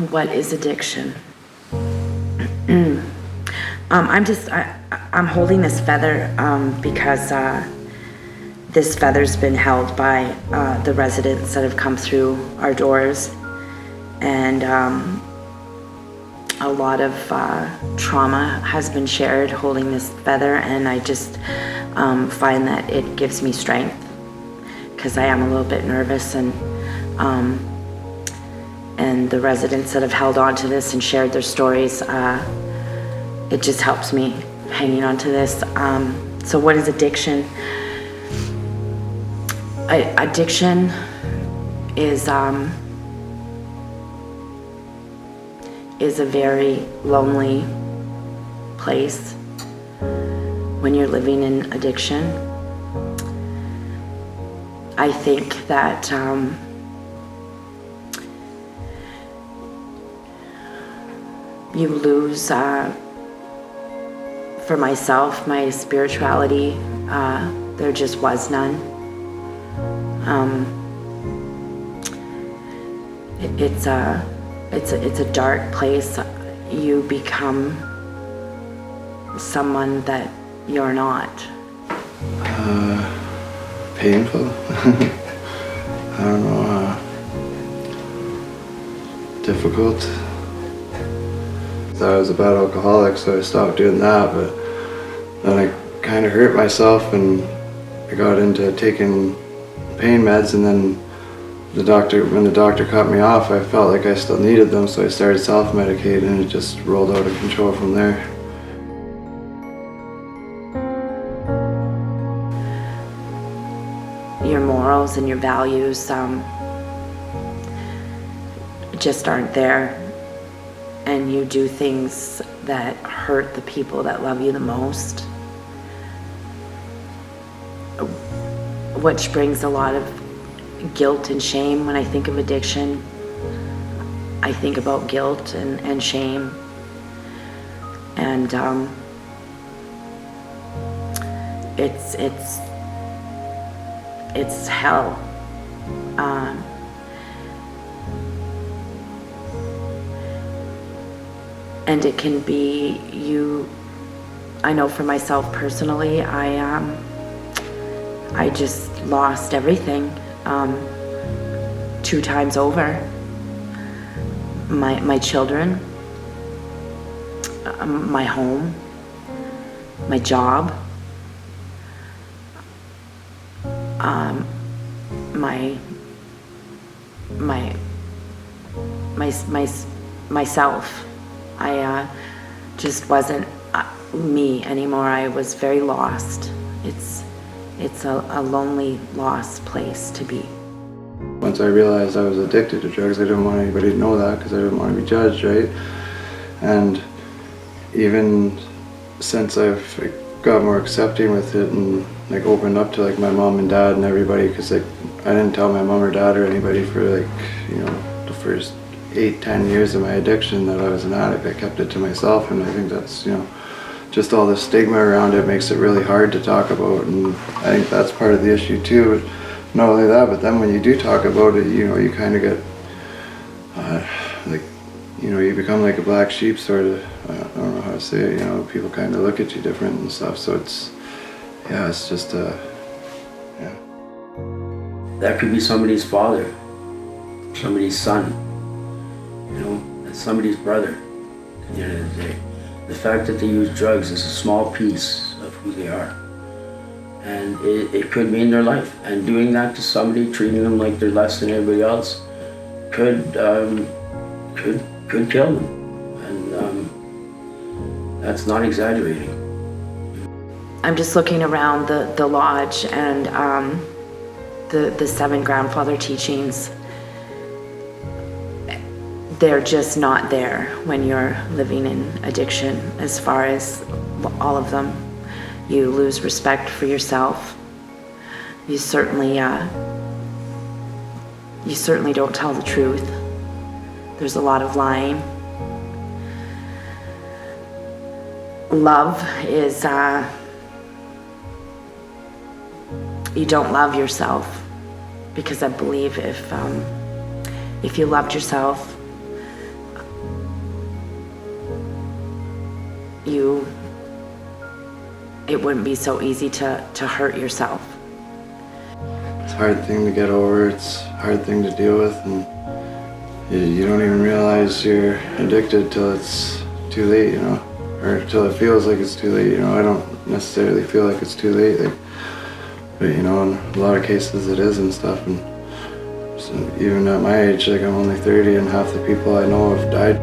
What is addiction? I'm holding this feather because this feather's been held by the residents that have come through our doors, and a lot of trauma has been shared holding this feather, and I just find that it gives me strength because I am a little bit nervous, and the residents that have held on to this and shared their stories, it just helps me hanging on to this. So what is addiction? Addiction is a very lonely place when you're living in addiction. I think that you lose, for myself, my spirituality. There just was none. It's a dark place. You become someone that you're not. Painful. I don't know. Difficult. I was a bad alcoholic, so I stopped doing that, but then I kind of hurt myself and I got into taking pain meds, and then when the doctor cut me off, I felt like I still needed them, so I started self-medicating, and it just rolled out of control from there. Your morals and your values just aren't there, and you do things that hurt the people that love you the most, which brings a lot of guilt and shame. When I think of addiction, I think about guilt and shame, and it's hell. And it can be I know for myself personally, I just lost everything 2 times over. My children, my home, my job, myself. I just wasn't me anymore. I was very lost. It's a lonely, lost place to be. Once I realized I was addicted to drugs, I didn't want anybody to know that because I didn't want to be judged, right? And even since I've got more accepting with it and opened up to my mom and dad and everybody, because I didn't tell my mom or dad or anybody for the first 8-10 years of my addiction that I was an addict. I kept it to myself, and I think that's just all the stigma around it makes it really hard to talk about, and I think that's part of the issue too. But not only that, but then when you do talk about it, you kind of get you become like a black sheep, sort of. I don't know how to say it. People kind of look at you different and stuff. So it's just yeah. That could be somebody's father, somebody's son, somebody's brother at the end of the day. The fact that they use drugs is a small piece of who they are. And it could mean their life. And doing that to somebody, treating them like they're less than everybody else, could kill them. And that's not exaggerating. I'm just looking around the lodge and the 7 grandfather teachings. They're just not there when you're living in addiction, as far as all of them. You lose respect for yourself. You certainly don't tell the truth. There's a lot of lying. Love is, you don't love yourself, because I believe if you loved yourself, it wouldn't be so easy to hurt yourself. It's a hard thing to get over, it's a hard thing to deal with, and you don't even realize you're addicted till it's too late, you know, or till it feels like it's too late, you know. I don't necessarily feel like it's too late, like, but you know, in a lot of cases it is and stuff, and so even at my age, like I'm only 30 and half the people I know have died.